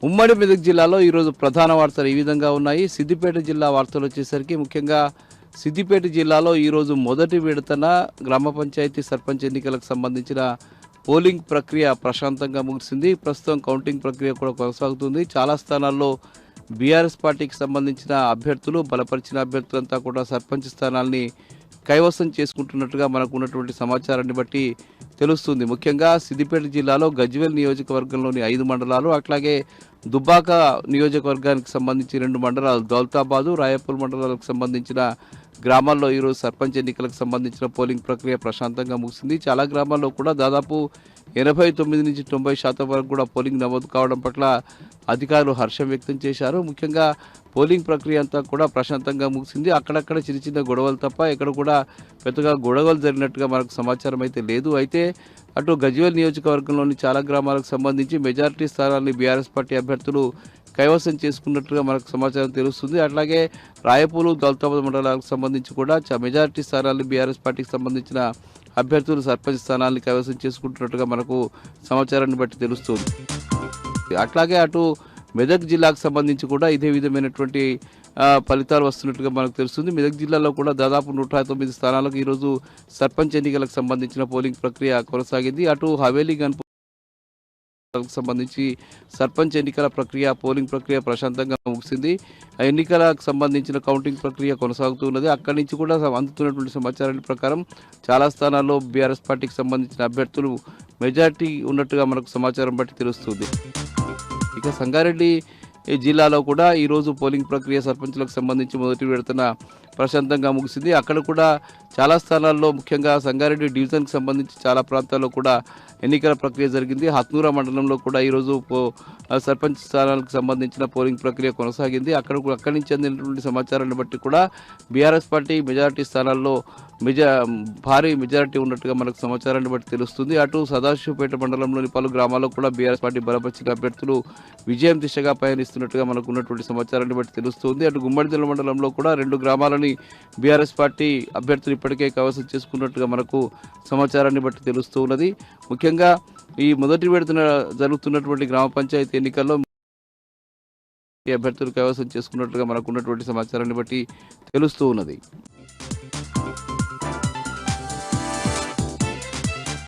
ఉమ్మడి మెదక్ జిల్లాలో ఈరోజు ప్రధాన వార్తలు ఈ విధంగా ఉన్నాయి. సిద్దిపేట జిల్లా వార్తలు వచ్చేసరికి ముఖ్యంగా సిద్దిపేట జిల్లాలో ఈరోజు మొదటి విడతన గ్రామ పంచాయతీ సర్పంచ్ ఎన్నికలకు సంబంధించిన పోలింగ్ ప్రక్రియ ప్రశాంతంగా ముగిసింది. ప్రస్తుతం కౌంటింగ్ ప్రక్రియ కూడా కొనసాగుతుంది. చాలా స్థానాల్లో బీఆర్ఎస్ పార్టీకి సంబంధించిన అభ్యర్థులు, బలపరిచిన అభ్యర్థులంతా కూడా సర్పంచ్ స్థానాల్ని కైవసం చేసుకుంటున్నట్టుగా మనకు ఉన్నటువంటి సమాచారాన్ని బట్టి తెలుస్తుంది. ముఖ్యంగా సిద్దిపేట జిల్లాలో గజ్వేల్ నియోజకవర్గంలోని 5 మండలాలు, అట్లాగే దుబ్బాక నియోజకవర్గానికి సంబంధించి 2 మండలాలు, దౌలతాబాదు, రాయపూర్ మండలాలకు సంబంధించిన గ్రామాల్లో ఈరోజు సర్పంచ్ ఎన్నికలకు సంబంధించిన పోలింగ్ ప్రక్రియ ప్రశాంతంగా ముగిసింది. చాలా గ్రామాల్లో కూడా దాదాపు 89 నుంచి 90% వరకు కూడా పోలింగ్ నమోదు కావడం పట్ల అధికారులు హర్షం వ్యక్తం చేశారు. ముఖ్యంగా పోలింగ్ ప్రక్రియ అంతా కూడా ప్రశాంతంగా ముగిసింది. అక్కడక్కడ చిన్న చిన్న గొడవలు తప్ప ఎక్కడ కూడా పెద్దగా గొడవలు జరిగినట్టుగా మనకు సమాచారం అయితే లేదు. అయితే అటు గజ్వేల్ నియోజకవర్గంలోని చాలా గ్రామాలకు సంబంధించి మెజారిటీ స్థానాన్ని బీఆర్ఎస్ పార్టీ అభ్యర్థులు కైవసం చేసుకున్నట్టుగా మనకు సమాచారం తెలుస్తుంది. అట్లాగే రాయపూలు, దౌలతాబాద్ మండలాలకు సంబంధించి కూడా మెజారిటీ స్థానాన్ని బీఆర్ఎస్ పార్టీకి సంబంధించిన అభ్యర్థులు సర్పంచ్ స్థానాన్ని కైవసం చేసుకుంటున్నట్టుగా మనకు సమాచారాన్ని బట్టి తెలుస్తుంది. అట్లాగే అటు మెదక్ జిల్లాకు సంబంధించి కూడా ఇదే విధమైనటువంటి ఫలితాలు వస్తున్నట్టుగా మనకు తెలుస్తుంది. మెదక్ జిల్లాలో కూడా దాదాపు 109 స్థానాలకు ఈరోజు సర్పంచ్ ఎన్నికలకు సంబంధించిన పోలింగ్ ప్రక్రియ కొనసాగింది. అటు హవేలీ గన్పూర్ సంబంధించి సర్పంచ్ ఎన్నికల ప్రక్రియ, పోలింగ్ ప్రక్రియ ప్రశాంతంగా ముగిసింది. ఎన్నికలకు సంబంధించిన కౌంటింగ్ ప్రక్రియ కొనసాగుతూ ఉన్నది. అక్కడి నుంచి కూడా అందుతున్నటువంటి సమాచారాల ప్రకారం చాలా స్థానాల్లో బీఆర్ఎస్ పార్టీకి సంబంధించిన అభ్యర్థులు మెజార్టీ ఉన్నట్టుగా మనకు సమాచారం బట్టి తెలుస్తుంది. ఇక సంగారెడ్డి జిల్లాలో కూడా ఈరోజు పోలింగ్ ప్రక్రియ సర్పంచ్లకు సంబంధించి మొదటి విడతన ప్రశాంతంగా ముగిసింది. అక్కడ కూడా చాలా స్థానాల్లో ముఖ్యంగా సంగారెడ్డి డివిజన్కి సంబంధించి చాలా ప్రాంతాల్లో కూడా ఎన్నికల ప్రక్రియ జరిగింది. హత్నూరా మండలంలో కూడా ఈరోజు సర్పంచ్ స్థానాలకు సంబంధించిన పోలింగ్ ప్రక్రియ కొనసాగింది. అక్కడి నుంచి అందినటువంటి సమాచారాన్ని బట్టి కూడా బీఆర్ఎస్ పార్టీ మెజారిటీ స్థానాల్లో భారీ మెజారిటీ ఉన్నట్టుగా మనకు సమాచారాన్ని బట్టి తెలుస్తుంది. అటు సదాశివపేట మండలంలోని పలు గ్రామాల్లో కూడా బీఆర్ఎస్ పార్టీ బలపరిచిన అభ్యర్థులు విజయం దిశగా పయనిస్తున్నట్టుగా మనకు ఉన్నటువంటి సమాచారాన్ని బట్టి తెలుస్తుంది. అటు గుమ్మడిదల మండలంలో కూడా 2 గ్రామాలని బీఆర్ఎస్ పార్టీ అభ్యర్థులు ఇప్పటికే కైవసం చేసుకున్నట్టుగా మనకు సమాచారాన్ని బట్టి తెలుస్తూ ఉన్నది. ముఖ్యంగా ఈ మొదటి విడతన జరుగుతున్నటువంటి గ్రామ పంచాయతీ ఎన్నికల్లో అభ్యర్థులు కైవసం చేసుకున్నట్టుగా మనకు ఉన్నటువంటి సమాచారాన్ని బట్టి తెలుస్తూ ఉన్నది.